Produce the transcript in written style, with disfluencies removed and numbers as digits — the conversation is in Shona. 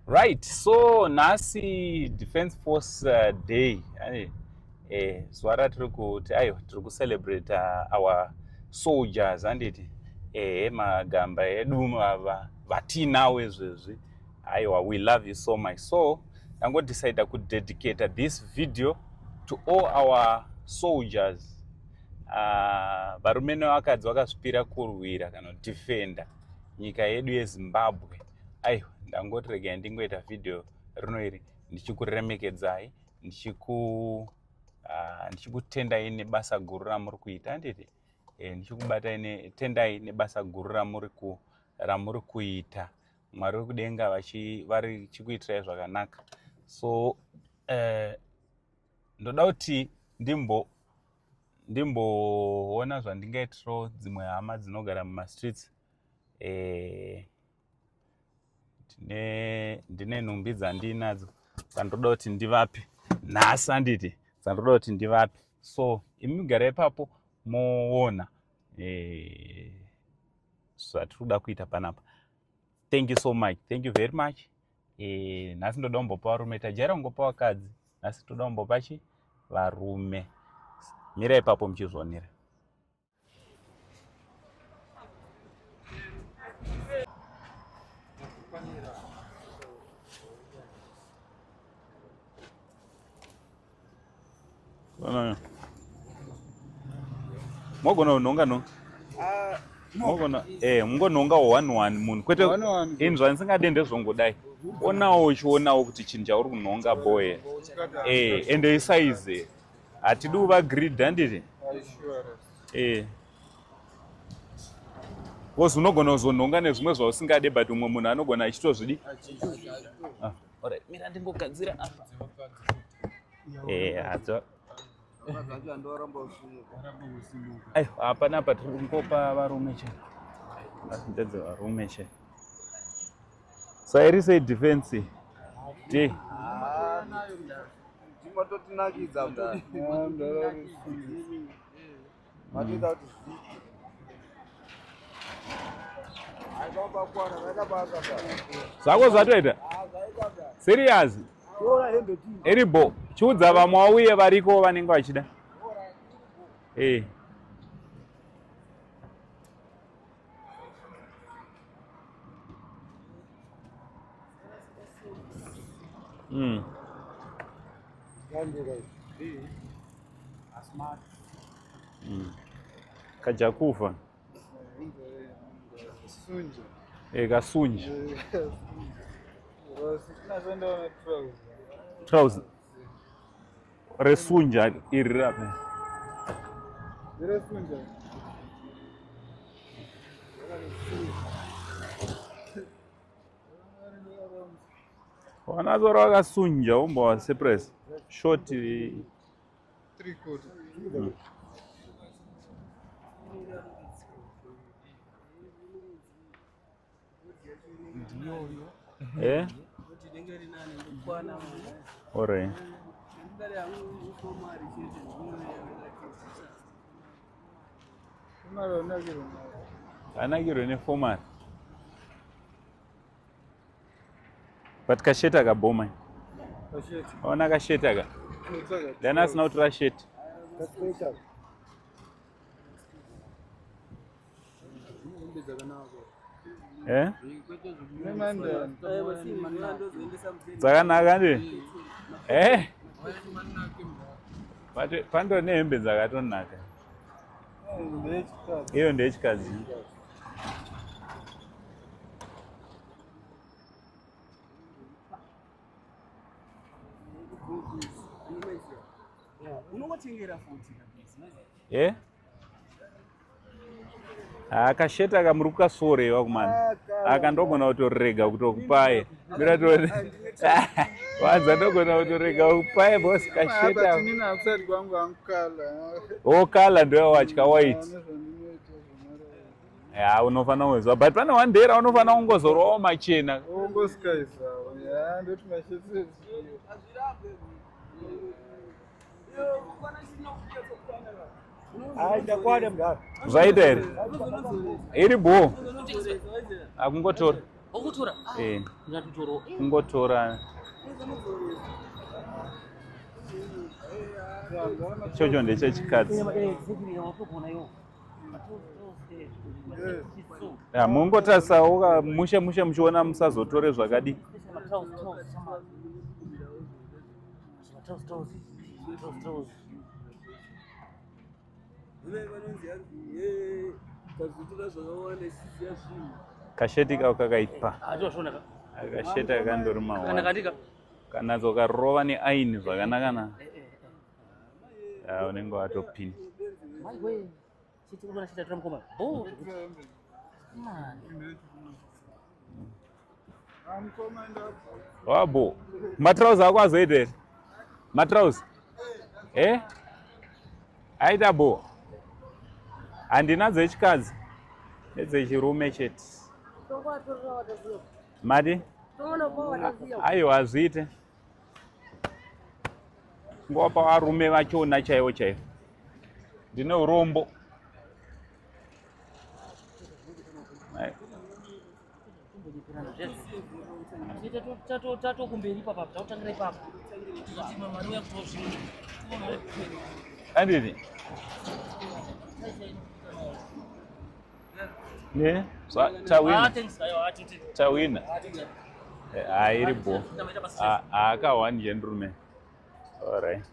Right, so nhasi Defense Force Day. Zuva ratiri kuti tiri kucelebrate our soldiers handiti magamba edu ava vatinawo izvezvi. Aiwa, we love you so much. So ndangodecida kudedicata this video to all our soldiers, varume nevakadzi vakazvipira kurwira kana kudefenda nyika yedu yeZimbabwe. Aiwa, ndangoti regai ndingoita video rino iri ndichikuremekedzai, ndichikutendai nebasa guru ramuri kuita handiti, ndichikubatendai nebasa guru ramuri kuita. Mwari wekudenga varichikuitirai zvakanaka. So ndoda kuti ndimboona zvandingaitirawo dzimwe hama dzinogara mumastreets. Ndine nhumbi dzandinadzo dzandoda kuti ndivape nhasi handiti, dzandoda kuti ndivape. So imi mugara ipapo moona zvatiri kuda kuita panapa. Thank you so much, thank you very much. Nhasi ndoda kumbopa varume, tajaira kungopa vakadzi, nhasi toda kumbopa varume. Mira ipapo muchizvionera. Mogona unonga mogona mungononga 1-1 munhu kwete inzwa ndisingade ndezvongodai. Onawo uchionawo kuti chinhu chauri kunonga boy ende isaize hatidi kuva greed handiti. Kozi unogona kuzononga nezvimwe zvausingade but umwe munhu anogona achitozvidi. Alright, mira ndingogadzira apa. Hadzo hapana apa tiri kungopa varume che. Ndedze varume che. Sairi sei defense day. Ndinototinakidza mudari. Zvako zvatoita serious iribo chiudza vamwe wauye variko vanenge vachida. Kajakufa kasunja trouser resunja iri rape wanazora wakasunja umbowa surprise short 3/4. Ore anakiro neformal but kasheta kaboma ona kasheta ka lana asina kutora sheti dzakanaka ndi pando nehembe dzakatonaka. Iyo ndeyechikadzi. Akasheta kamuri kukasorewa kumana akandogona kutorega kutokupaye wanza ndogona kutorega kupaye bosi kasheta okala ndoyo watya white. Unofana kuwezwa but pane one day unofana kungozorowawo machena zvaita here iri bo akungotora Okutora? Ngatutoro. Kungotora. Chocho ndechechikadzi. Mungotasawo mushe muchiona musazotore zvakadi. Kasheti kako kakaipa. Kasheti kakandori mawa. Kana zokarova neaini zvakanaka. Unenge watopinda. Wabo. Matrauzi ako azoita here? Matrauzi? Aita bo. Handina dzechikadzi. Nedzechirume chete. Mati? Aiwa azviite. Ngopa varume vachona chaivo chaivo. Ndine urombo. Anditi? Ne? Tawina. Iripo. Aka one gentleman. All right.